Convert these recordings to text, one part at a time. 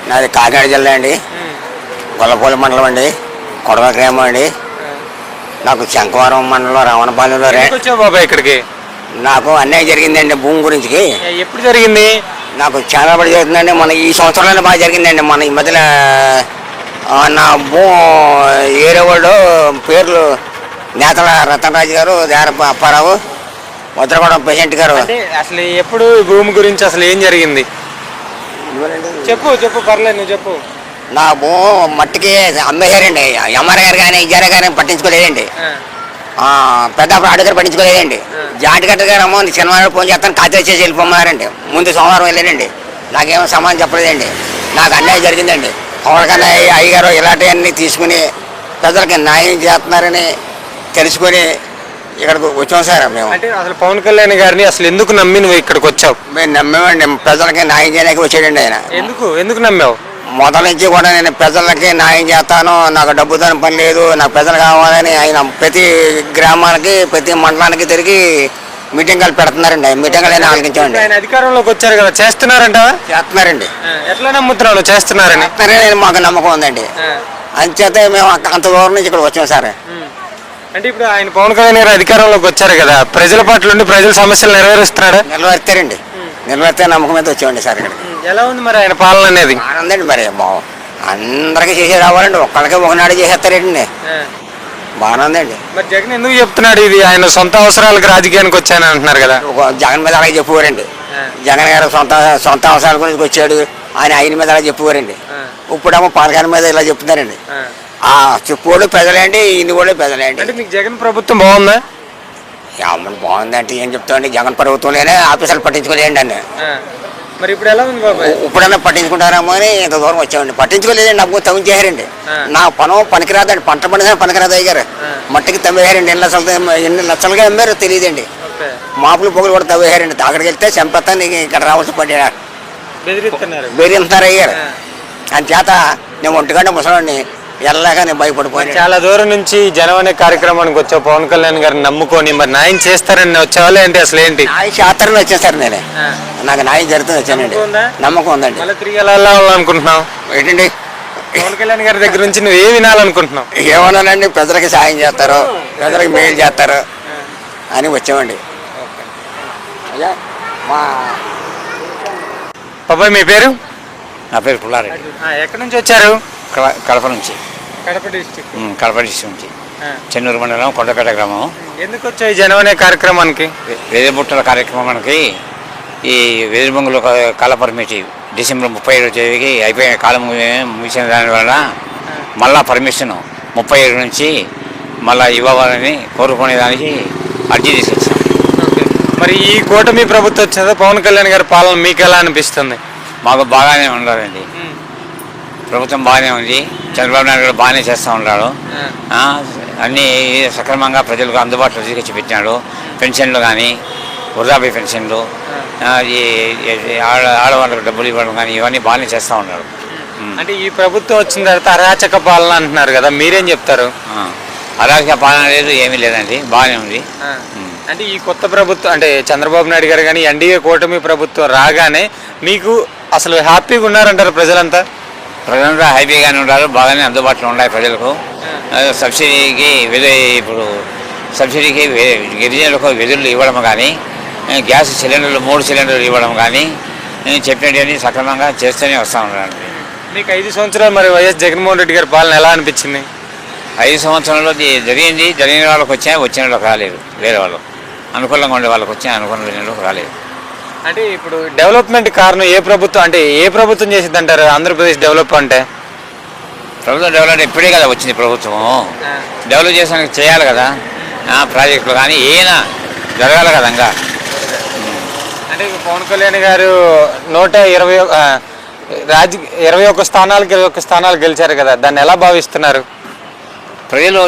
నాది కాకినాడ జిల్లా అండి, గొల్లపూడి మండలం అండి, కొడవ గ్రామం అండి. నాకు శంకవరం మండలం రావణపాలెంలో వచ్చావు బాబాయ్ ఇక్కడికి? నాకు అన్యాయం జరిగిందండి భూమి గురించి. ఎప్పుడు జరిగింది? నాకు చాలా పడి జరుగుతుందండి. మన ఈ సంవత్సరంలోనే బాగా జరిగిందండి. మన ఈ మధ్యన నా ఏరే వాళ్ళు పేర్లు నేతల రతనరాజు గారు, దేరప అప్పారావు, వజ్రగూడెం పేషెంట్ గారు. అసలు ఎప్పుడు భూమి గురించి అసలు ఏం జరిగింది చెప్పు చెప్పు, పర్లేదు నువ్వు చెప్పు. నా భూమి మట్టికి అమ్మేశారండి. ఎంఆర్ గారు కానీ ఇజారా గారు పట్టించుకోలేదండి. పెద్దప్పుడు అడుగురు పట్టించుకోలేదండి. జాటిగట్ట గారు అమ్మో శనివారం ఫోన్ చేస్తాను ఖాతా చేసి వెళ్ళిపోమన్నారండి. ముందు సోమవారం వెళ్ళానండి. నాకేమో సమాధానం చెప్పలేదండి. నాకు అన్యాయం జరిగిందండి. ఎవరికన్నా అయ్యగారు ఇలాంటివన్నీ తీసుకుని ప్రజలకి న్యాయం చేస్తున్నారని తెలుసుకొని ఇక్కడికి వచ్చాం సార్ మేము. అంటే అసలు పవన్ కళ్యాణ్ గారిని అసలు ఎందుకు నమ్మి నువ్వు ఇక్కడికి వచ్చావు? మేము నమ్మేమండి. ప్రజలకి న్యాయం చేయడానికి వచ్చాడండి ఆయన. ఎందుకు నమ్మావు? మొదల నుంచి కూడా నేను ప్రజలకి న్యాయం చేస్తాను, నాకు డబ్బుతో పని లేదు, నాకు ప్రజలు కావాలని ఆయన ప్రతి గ్రామానికి ప్రతి మండలానికి తిరిగి మీటింగ్లు పెడుతున్నారండి. మీటింగ్లు అయినా ఆలోచించామండి. ఆయన అధికారంలోకి వచ్చారు కదా, చేస్తున్నారంట? చేస్తున్నారండి. ఎట్లా నమ్ముతున్నావు చేస్తున్నారని? మాకు నమ్మకం ఉందండి. అంచేతే మేము అంత దూరం నుంచి ఇక్కడ వచ్చాం సార్. అంటే ఇప్పుడు ఆయన పవన్ కళ్యాణ్ గారు అధికారంలోకి వచ్చారు కదా, ప్రజల పట్ల ఉండి ప్రజల సమస్యలు నెరవేరుస్తున్నాడా? నెరవేర్తారండి. నెరవేర్తే నమ్మకం మీద వచ్చామండి సార్ ఇక్కడ. ఎలా ఉంది మరి ఆయన పాలన అనేది? బాగుందండి. మరి అందరికీ చేసి రావాలండి, ఒక్కళ్ళకి ఒకనాడు చేసేస్తారండి. బాగానే ఉందండి. మరి జగన్ ఎందుకు చెప్తున్నాడు ఇది? ఆయన సొంత అవసరాలకు రాజకీయానికి వచ్చాయని అంటున్నారు కదా. జగన్ మీద అలాగే చెప్పేవారండి. జగన్ గారు సొంత అవసరాల గురించి వచ్చాడు ఆయన మీద అలా చెప్పేవారండి. ఇప్పుడేమో పథకాల మీద ఇలా చెప్తున్నారండి. చెప్పుకోడు ప్రజలేండి, ఇన్ని కూడా ప్రజలేండి. అంటే మీకు జగన్ ప్రభుత్వం బాగుందా? ఏమన్నా బాగుందంటే ఏం చెప్తామండి. జగన్ ప్రభుత్వంలోనే ఆఫీసర్లు పట్టించుకోలేండి అండి. మరి ఇప్పుడు ఎలా ఉంది బాబాయ్? ఇప్పుడన్నా పట్టించుకుంటారేమో అని ఇంత దూరం వచ్చామండి. పట్టించుకోలేదండి. నాకు తవ్వించేయారండి. నా పనికిరాదండి. పంట పండుగ పనికిరాదు అయ్యారు. మట్టికి తవ్వేయారండి. ఎన్ని లక్షలుగా అమ్మారు తెలియదండి. మాపులు పొగలు కూడా తవ్వేయారండి. అక్కడికి వెళ్తే చంపేస్తా నీకు ఇక్కడ రావాల్సి పడ్డా బెదిరిస్తున్నారు అయ్యారు. అని చేత నేను ఒంటిగంట ముసలాన్ని వెళ్ళలేక నేను భయపడిపోయాను. చాలా దూరం నుంచి జనం అనే కార్యక్రమానికి వచ్చావు పవన్ కళ్యాణ్ గారిని నమ్ముకొని. మరి న్యాయం చేస్తారని వచ్చేవాళ్ళే ఏంటి అసలు ఏంటి? న్యాయం చేస్తారని వచ్చాను సార్. నేనే నాకు న్యాయం జరుగుతుంది వచ్చానండి. నమ్మకం ఉందండి. మళ్ళీ తిరిగి ఎలా వెళ్ళాలనుకుంటున్నావు? ఏంటండి పవన్ కళ్యాణ్ గారి దగ్గర నుంచి నువ్వు ఏ వినాలనుకుంటున్నావు? ఏమన్నానండి, ప్రజలకి సాయం చేస్తారు, ప్రజలకి మేలు చేస్తారు అని వచ్చామండి. అయ్యా మా బాబాయ్ మీ పేరు? నా పేరు పుల్లారెడ్డి. ఎక్కడి నుంచి వచ్చారు? కడప నుంచి. కడప డిస్ట్రిక్ట్. కడప డిస్ట్రిక్ట్ నుంచి చెన్నూరు మండలం కొండపేట గ్రామం. ఎందుకు వచ్చాయి జనం అనే కార్యక్రమానికి? వేదిబుట్టల కార్యక్రమానికి ఈ వేదిబంగులు కాల పర్మిట్ డిసెంబర్ 31 తేదీకి అయిపోయిన కాలం ముగిసిన దానివల్ల మళ్ళా పర్మిషన్ 37 నుంచి మళ్ళీ ఇవ్వాలని కోరుకునేదానికి అర్జీ తీసుకొచ్చాం. మరి ఈ కూటమి ప్రభుత్వం వచ్చిందా, పవన్ కళ్యాణ్ గారి పాలన మీకు ఎలా అనిపిస్తుంది? మాకు బాగానే ఉండాలండి. ప్రభుత్వం బాగానే ఉంది. చంద్రబాబు నాయుడు గారు బాగానే చేస్తూ ఉన్నాడు. అన్నీ సక్రమంగా ప్రజలకు అందుబాటులో తీసుకొచ్చి పెట్టినాడు. పెన్షన్లు కానీ, వృద్ధాప్య పెన్షన్లు, ఈ ఆడవాళ్ళకు డబ్బులు ఇవ్వడం కానీ ఇవన్నీ బాగానే చేస్తూ ఉన్నాడు. అంటే ఈ ప్రభుత్వం వచ్చిన తర్వాత అరాచక పాలన అంటున్నారు కదా, మీరేం చెప్తారు? అరాచక పాలన లేదు, ఏమీ లేదండి, బాగానే ఉంది. అంటే ఈ కొత్త ప్రభుత్వం అంటే చంద్రబాబు నాయుడు గారు కానీ ఎన్డీఏ కూటమి ప్రభుత్వం రాగానే మీకు అసలు హ్యాపీగా ఉన్నారంటారు ప్రజలంతా? ప్రజలంతా హ్యాపీగానే ఉన్నారు, బాగానే అందుబాటులో ఉన్నాయి ప్రజలకు. సబ్సిడీకి ఇప్పుడు సబ్సిడీకి గిరిజనులకు వెదుళ్ళు ఇవ్వడం కానీ, గ్యాస్ సిలిండర్లు 3 సిలిండర్లు ఇవ్వడం కానీ చెప్పినట్టు సక్రమంగా చేస్తూనే వస్తూ ఉన్నారు. మీకు 5 సంవత్సరాలు మరి వైఎస్ జగన్మోహన్ రెడ్డి గారి పాలన ఎలా అనిపించింది? 5 సంవత్సరాల్లో జరిగిన వాళ్ళకి వచ్చిన వాళ్ళకి రాలేదు. వేరే వాళ్ళు అనుకూలంగా ఉండే వాళ్ళకి వచ్చిన అనుకూలంగా లేని వాళ్ళకి రాలేదు. అంటే ఇప్పుడు డెవలప్మెంట్ కారణం ఏ ప్రభుత్వం, అంటే ఏ ప్రభుత్వం చేసింది అంటారు? ఆంధ్రప్రదేశ్ డెవలప్ అంటే ప్రభుత్వం డెవలప్ ఇప్పుడే కదా వచ్చింది. ప్రభుత్వం డెవలప్ చేసానికి చేయాలి కదా, ప్రాజెక్టులు కానీ ఏమైనా జరగాలి కదా. ఇంకా అంటే పవన్ కళ్యాణ్ గారు 21 స్థానాలకు 21 స్థానాలు గెలిచారు కదా, దాన్ని ఎలా భావిస్తున్నారు? ప్రజలు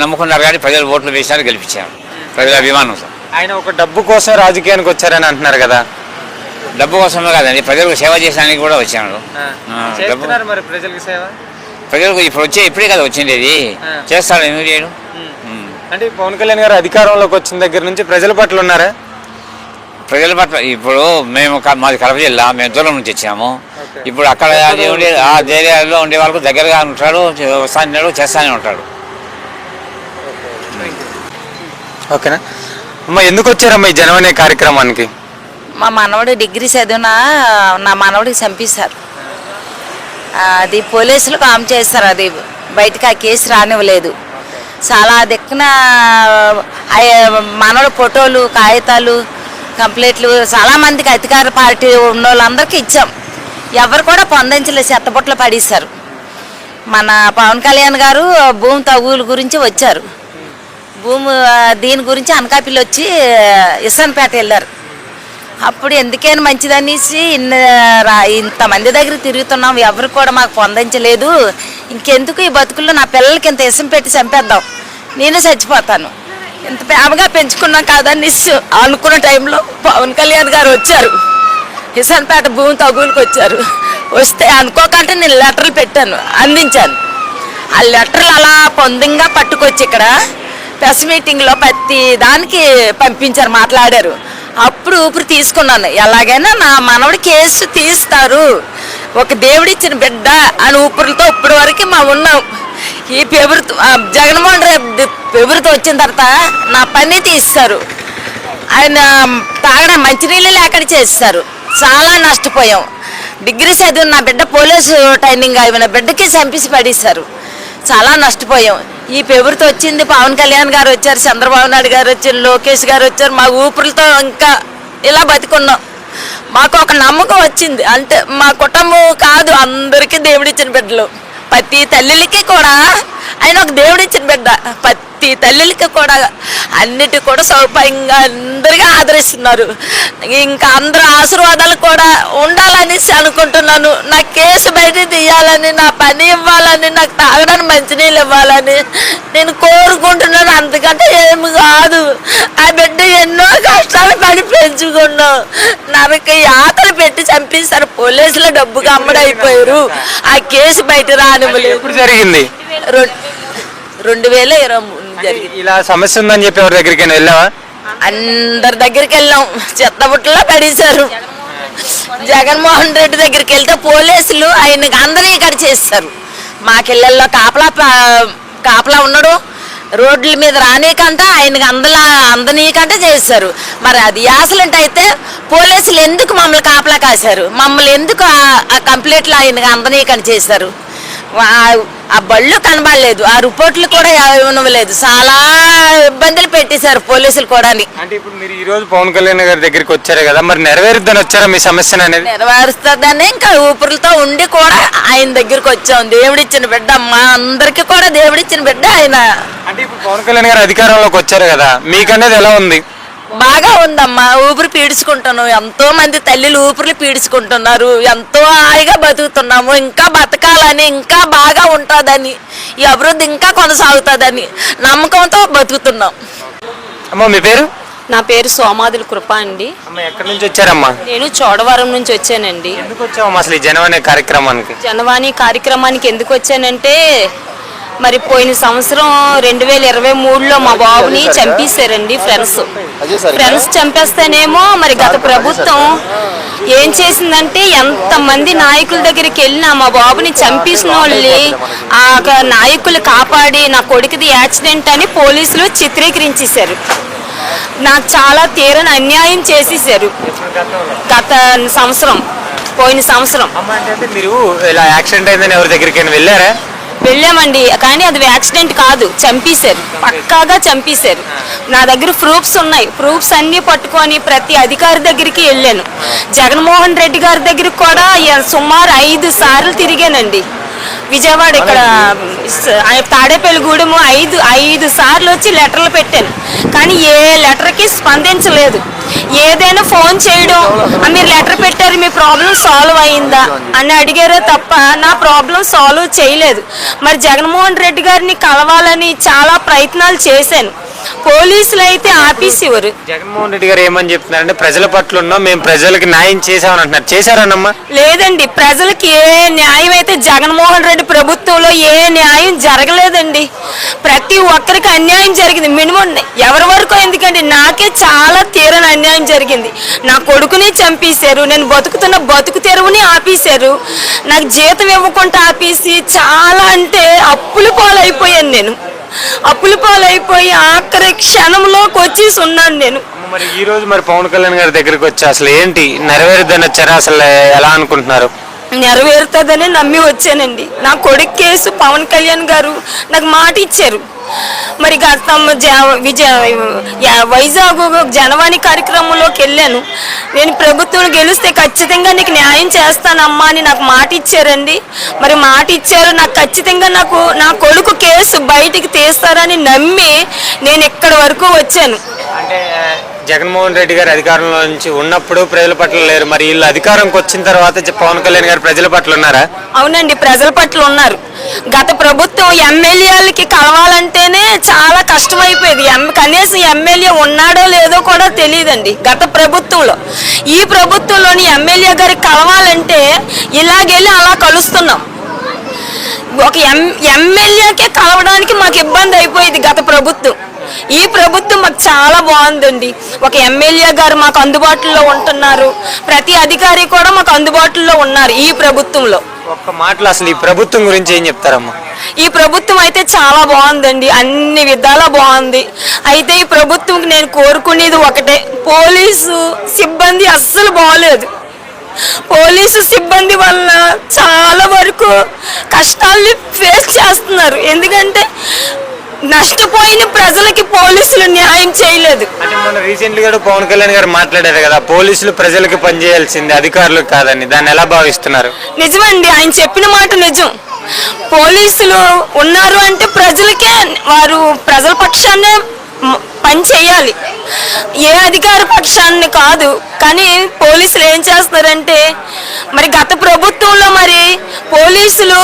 నమ్ముకున్నారు కానీ ప్రజలు ఓట్లు వేసినారు, గెలిపించారు. ప్రజల అభిమానం. ఆయన ఒక డబ్బు కోసం రాజకీయానికి వచ్చారని అంటున్నారు కదా. డబ్బు కోసమే కాదండి, ప్రజలకు సేవ చేయడానికి కూడా వచ్చాడు. మరి ప్రజలకు సేవ ప్రజలకు ఇప్పుడు ఇప్పుడే కదా వచ్చింది, ఇది చేస్తాడు, ఎందుకు చేయడు? అంటే పవన్ కళ్యాణ్ గారు అధికారంలోకి వచ్చిన దగ్గర నుంచి ప్రజల పట్ల ఉన్నారా? ప్రజల పట్ల ఇప్పుడు మేము మాది కడప జిల్లా, మేము దూరం నుంచి వచ్చాము. ఇప్పుడు అక్కడ ఆ ఏరియాలో ఉండే వాళ్ళకు దగ్గరగా ఉంటాడు, వస్తాడు, చేస్తానే ఉంటాడు. ఓకేనా అమ్మ, ఎందుకు వచ్చారమ్మా ఈ జనం అనే కార్యక్రమానికి? మా మనవడు డిగ్రీ చదివిన నా మనవడికి చంపేశారు. అది పోలీసులు కామ్ చేస్తారు, అది బయటకు ఆ కేసు రానివ్వలేదు. చాలా దిక్కున మనవడు ఫోటోలు, కాగితాలు, కంప్లైంట్లు చాలామందికి అధికార పార్టీ ఉన్న వాళ్ళందరికీ ఇచ్చాం. ఎవరు కూడా పొందించలేదు, చెత్తబుట్టలు పడేశారు. మన పవన్ కళ్యాణ్ గారు భూమి తగులు గురించి వచ్చారు. భూమి దీని గురించి అనకాపల్లి వచ్చి ఇస్సాన్పేట వెళ్ళారు. అప్పుడు ఎందుకైనా మంచిదనేసి ఇంతమంది దగ్గర తిరుగుతున్నాం, ఎవరు కూడా మాకు పొందించలేదు. ఇంకెందుకు ఈ బతుకుల్లో నా పిల్లలకి ఇంత ఇసం పెట్టి చంపేద్దాం, నేనే చచ్చిపోతాను, ఇంత ప్రేమగా పెంచుకున్నాం కాదని అనుకున్న టైంలో పవన్ కళ్యాణ్ గారు వచ్చారు. ఇస్సాన్పేట భూమి తగులుకి వచ్చారు. వస్తే అనుకోకుండా నేను లెటర్లు పెట్టాను, అందించాను. ఆ లెటర్లు అలా పొందంగా పట్టుకొచ్చి ఇక్కడ ప్రెస్ మీటింగ్లో ప్రతి దానికి పంపించారు, మాట్లాడారు. అప్పుడు ఊపిరి తీసుకున్నాను, ఎలాగైనా నా మనవడి కేసు తీస్తారు, ఒక దేవుడిచ్చిన బిడ్డ అని ఊపిరితో ఇప్పటి వరకు మా ఉన్నాం. ఈ జగన్మోహన్ రెడ్డి ఫిబ్రవరితో వచ్చిన తర్వాత నా పని తీస్తారు. ఆయన తాగడం మంచినీళ్ళు లేకుండా చేస్తారు. చాలా నష్టపోయాం. డిగ్రీ చదివిన నా బిడ్డ పోలీసు ట్రైనింగ్ అయిన బిడ్డకి చంపేసి పడేశారు. చాలా నష్టపోయాం. ఈ ఫిబ్రవరితో వచ్చింది, పవన్ కళ్యాణ్ గారు వచ్చారు, చంద్రబాబు నాయుడు గారు వచ్చారు, లోకేష్ గారు వచ్చారు. మా ఊపిరితో ఇంకా ఇలా బతికున్నాం. మాకు ఒక నమ్మకం వచ్చింది, అంటే మా కుటుంబం కాదు, అందరికీ దేవుడిచ్చిన బిడ్డలు. ప్రతి తల్లికి కూడా ఆయన ఒక దేవుడిచ్చిన బిడ్డ. ప్రతి తల్లికి కూడా అన్నిటి కూడా సౌకర్యంగా అందరిగా ఆదరిస్తున్నారు. ఇంకా అందరూ ఆశీర్వాదాలు కూడా ఉండాలనేసి అనుకుంటున్నాను. నా కేసు బయట తీయాలని, నా పని ఇవ్వాలని, నాకు తాగడానికి మంచినీళ్ళు ఇవ్వాలని నేను కోరుకుంటున్నాను. అంతకంటే ఏమి కాదు. ఆ బిడ్డ ఎన్నో కష్టాలు పడి పెంచుకున్నాం. నరక యాతలు పెట్టి చంపేశారు. పోలీసులు డబ్బుగా అమ్మడైపోయారు. ఆ కేసు బయట రానివ్వలేదు. ఎప్పుడు జరిగింది? 2023 జరిగింది. ఇలా సమస్య ఉందని చెప్పి ఎవరి దగ్గరికి వెళ్ళావా? అందరి దగ్గరికి వెళ్ళాం, చెత్తబుట్టలో పడేశారు. జగన్మోహన్ రెడ్డి దగ్గరికి వెళ్తే పోలీసులు ఆయనకి అందరినీ ఇక్కడ చేస్తారు. మాకిళ్ళల్లో కాపలా ఉన్నాడు, రోడ్ల మీద రానీకంట ఆయనకి అందనీకంటే చేస్తారు. మరి అది యాసలంటే అయితే పోలీసులు ఎందుకు మమ్మల్ని కాపలా కాశారు? మమ్మల్ని ఎందుకు ఆ కంప్లైంట్లు ఆయనకి అందనీకంటే చేశారు? ఆ బళ్ళు కనబడలేదు, ఆ రిపోర్ట్లు కూడా ఇవ్వలేదు. చాలా ఇబ్బందులు పెట్టేశారు పోలీసులు కూడా. అంటే ఇప్పుడు మీరు ఈ రోజు పవన్ కళ్యాణ్ గారి దగ్గరికి వచ్చారు కదా, మరి నెరవేరుద్దని వచ్చారా మీ సమస్యను అనేది? నెరవేరుస్తుందని ఇంకా ఊపిరితో ఉండి కూడా ఆయన దగ్గరికి వచ్చాం. దేవుడిచ్చిన బిడ్డ, మా అందరికి కూడా దేవుడిచ్చిన బిడ్డ ఆయన. అంటే ఇప్పుడు పవన్ కళ్యాణ్ గారు అధికారంలోకి వచ్చారు కదా, మీకనేది ఎలా ఉంది? బాగా ఉందమ్మా. ఊపిరి పీడ్చుకుంటున్నాం. ఎంతో మంది తల్లిలు ఊపిరిలు పీడ్చుకుంటున్నారు. ఎంతో హాయిగా బతుకుతున్నాము. ఇంకా బతకాలని, ఇంకా బాగా ఉంటుందని, ఈ అభివృద్ధి ఇంకా కొనసాగుతుందని నమ్మకంతో బతుకుతున్నాం. అమ్మ, మీ పేరు? నా పేరు సోమాదుల కృప అండి. ఎక్కడి నుంచి వచ్చారమ్మా? నేను చోడవరం నుంచి వచ్చానండి. ఎందుకు వచ్చామమ్మా అసలు ఈ జనం అనే కార్యక్రమానికి? జనవాణి కార్యక్రమానికి ఎందుకు వచ్చానంటే, మరి పోయిన సంవత్సరం 2023లో మా బాబుని చంపేశారండి ఫ్రెండ్స్ చంపేస్తేనేమో మరి గత ప్రభుత్వం ఏం చేసిందంటే, ఎంతమంది నాయకుల దగ్గరికి వెళ్ళినా మా బాబుని చంపేసిన వాళ్ళని ఆ నాయకులు కాపాడి నా కొడుకుది యాక్సిడెంట్ అని పోలీసులు చిత్రీకరించేశారు. నాకు చాలా తీరని అన్యాయం చేసేసారు గత సంవత్సరం, పోయిన సంవత్సరం. మీరు ఇలా యాక్సిడెంట్ అయిందని ఎవరి దగ్గరికి వెళ్ళారా? వెళ్ళామండి, కానీ అది యాక్సిడెంట్ కాదు, చంపేశారు, పక్కాగా చంపేశారు. నా దగ్గర ప్రూఫ్స్ ఉన్నాయి. ప్రూఫ్స్ అన్నీ పట్టుకొని ప్రతి అధికారి దగ్గరికి వెళ్ళాను. జగన్మోహన్ రెడ్డి గారి దగ్గరికి కూడా సుమారు 5 సార్లు తిరిగానండి. విజయవాడ ఇక్కడ తాడేపల్లిగూడెము 5 సార్లు వచ్చి లెటర్లు పెట్టాను, కానీ ఏ లెటర్కి స్పందించలేదు. ఏదైనా ఫోన్ చేయడం, మీరు లెటర్ పెట్టారు, మీ ప్రాబ్లం సాల్వ్ అయిందా అని అడిగారే తప్ప నా ప్రాబ్లం సాల్వ్ చేయలేదు. మరి జగన్మోహన్ రెడ్డి గారిని కలవాలని చాలా ప్రయత్నాలు చేశాను. పోలీసులు అయితే ఆపేసేవారు. జగన్మోహన్ రెడ్డి గారు ఏమని చెప్తున్నారంటే ప్రజల పట్ల ఉన్నాం, మేము ప్రజలకు న్యాయం చేసామని అంటున్నారు. చేశారన్నమ్మా? లేదండి, ప్రజలకి ఏ న్యాయం అయితే జగన్మోహన్ రెడ్డి ప్రభుత్వంలో ఏ న్యాయం జరగలేదండి. ప్రతి ఒక్కరికి అన్యాయం జరిగింది. మినిమం ఎవరి వరకు ఎందుకండి, నాకే చాలా తీరని అన్యాయం జరిగింది. నా కొడుకుని చంపేశారు, నేను బతుకుతున్న బతుకు తెరువుని ఆపేశారు, నాకు జీతం ఇవ్వకుండా ఆపేసి చాలా అంటే అప్పుల పాలైపోయాను. నేను అప్పుల పాలైపోయి ఆఖరి క్షణంలోకి వచ్చేసి ఉన్నాను నేను. మరి ఈ రోజు మరి పవన్ కళ్యాణ్ గారి దగ్గరికి వచ్చి అసలు ఏంటి నెరవేరుద్దని వచ్చారా? అసలు ఎలా అనుకుంటున్నారు? నెరవేరుతుందని నమ్మి వచ్చానండి. నా కొడుకు కేసు పవన్ కళ్యాణ్ గారు నాకు మాట ఇచ్చారు. మరి వైజాగ్ జనవాణి కార్యక్రమంలోకి వెళ్ళాను. నేను ప్రభుత్వం గెలిస్తే ఖచ్చితంగా నీకు న్యాయం చేస్తానమ్మా అని నాకు మాట ఇచ్చారండి. మరి మాట ఇచ్చారు, నాకు ఖచ్చితంగా నా కొడుకు కేసు బయటికి తీస్తారని నమ్మి నేను ఇక్కడి వరకు వచ్చాను. అంటే జగన్మోహన్ రెడ్డి గారు అధికారంలో నుంచి ఉన్నప్పుడు ప్రజల పట్ల లేరు, మరి వీళ్ళు అధికారంకి వచ్చిన తర్వాత పవన్ కళ్యాణ్ గారు ప్రజల పట్ల ఉన్నారా? అవునండి, ప్రజల పట్ల ఉన్నారు. గత ప్రభుత్వం ఎమ్మెల్యేలకి కలవాలంటేనే చాలా కష్టమైపోయేది. కనీసం ఎమ్మెల్యే ఉన్నాడో లేదో కూడా తెలియదండి గత ప్రభుత్వంలో. ఈ ప్రభుత్వంలోని ఎమ్మెల్యే గారికి కలవాలంటే ఇలాగెళ్ళి అలా కలుస్తున్నాం. ఒక ఎమ్మెల్యేకే కలవడానికి మాకు ఇబ్బంది అయిపోయేది గత ప్రభుత్వం. ఈ ప్రభుత్వం మాకు చాలా బాగుందండి. ఒక ఎమ్మెల్యే గారు మాకు అందుబాటులో ఉంటున్నారు, ప్రతి అధికారి కూడా మాకు అందుబాటులో ఉన్నారు ఈ ప్రభుత్వంలో. ఒక్క మాటలో అసలు ఈ ప్రభుత్వం గురించి ఏం చెప్తారమ్మా? ఈ ప్రభుత్వం అయితే చాలా బాగుందండి, అన్ని విధాలా బాగుంది. అయితే ఈ ప్రభుత్వంకి నేను కోరుకునేది ఒకటే, పోలీసు సిబ్బంది అస్సలు బాగలేదు. పోలీసు సిబ్బంది వల్ల చాలా వరకు కష్టాల్ని ఫేస్ చేస్తున్నారు. ఎందుకంటే నష్టపోయిన ప్రజలకి పోలీసులు న్యాయం చేయలేదు. అంటే మన రీసెంట్లీ కూడా పవన్ కళ్యాణ్ గారు మాట్లాడారు కదా, పోలీసులు ప్రజలకు పనిచేయాల్సింది అధికారులకు కాదని. దాన్ని ఎలా భావిస్తున్నారు? నిజమండి, ఆయన చెప్పిన మాట నిజం. పోలీసులు ఉన్నారు అంటే ప్రజలకే, వారు ప్రజల పక్షాన్నే పని చేయాలి, ఏ అధికార పక్షాన్ని కాదు. కానీ పోలీసులు ఏం చేస్తున్నారంటే, మరి గత ప్రభుత్వంలో మరి పోలీసులు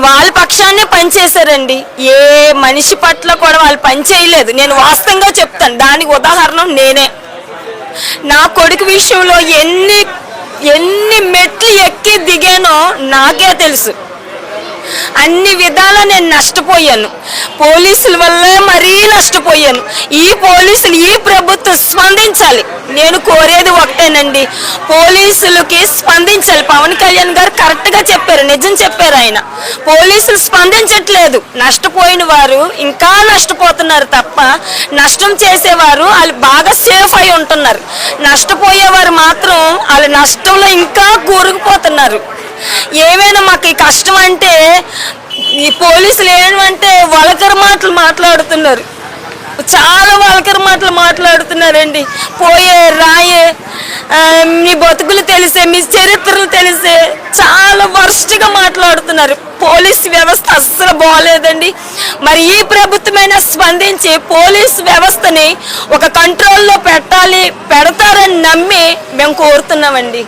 వాళ్ళ పక్షాన్నే పనిచేశారండి. ఏ మనిషి పట్ల కూడా వాళ్ళు పని చేయలేదు. నేను వాస్తవంగా చెప్తాను, దానికి ఉదాహరణ నేనే. నా కొడుకు విషయంలో ఎన్ని మెట్లు ఎక్కి దిగానో నాకే తెలుసు. అన్ని విధాలా నేను నష్టపోయాను, పోలీసుల వల్లే మరీ నష్టపోయాను. ఈ పోలీసులు, ఈ ప్రభుత్వం స్పందించాలి. నేను కోరేది ఒకటేనండి, పోలీసులకి స్పందించాలి. పవన్ కళ్యాణ్ గారు కరెక్ట్గా చెప్పారు, నిజం చెప్పారు ఆయన. పోలీసులు స్పందించట్లేదు. నష్టపోయిన వారు ఇంకా నష్టపోతున్నారు తప్ప నష్టం చేసేవారు వాళ్ళు బాగా సేఫ్ అయి ఉంటున్నారు. నష్టపోయేవారు మాత్రం వాళ్ళ నష్టంలో ఇంకా కూరుకుపోతున్నారు. ఏమైనా మాకు ఈ కష్టం అంటే ఈ పోలీసులు ఏమంటే వల్గర్ మాటలు మాట్లాడుతున్నారు, చాలా వల్గర్ మాటలు మాట్లాడుతున్నారండి. పోయే రాయే, మీ బతుకులు తెలిసే, మీ చరిత్రలు తెలిసే, చాలా వర్స్ట్గా మాట్లాడుతున్నారు. పోలీస్ వ్యవస్థ అస్సలు బాగోలేదండి. మరి ఈ ప్రభుత్వమైనా స్పందించి పోలీస్ వ్యవస్థని ఒక కంట్రోల్లో పెడతారని నమ్మి మేము కోరుతున్నామండి.